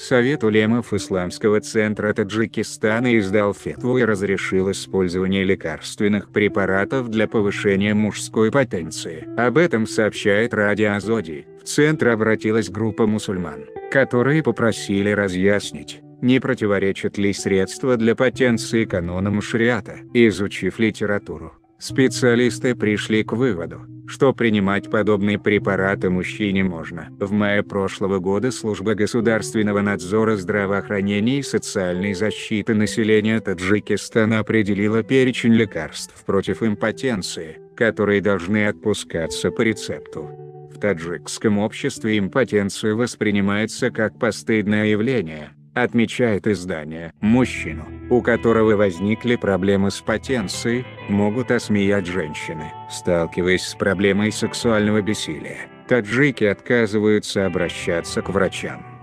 Совет улемов Исламского центра Таджикистана издал фетву и разрешил использование лекарственных препаратов для повышения мужской потенции. Об этом сообщает радио Азоди. В центр обратилась группа мусульман, которые попросили разъяснить, не противоречат ли средства для потенции канонам шариата. Изучив литературу, специалисты пришли к выводу, что принимать подобные препараты мужчине можно. В мае прошлого года Служба государственного надзора здравоохранения и социальной защиты населения Таджикистана определила перечень лекарств против импотенции, которые должны отпускаться по рецепту. В таджикском обществе импотенция воспринимается как постыдное явление, отмечает издание. Мужчину, у которого возникли проблемы с потенцией, могут осмеять женщины. Сталкиваясь с проблемой сексуального бессилия, таджики отказываются обращаться к врачам.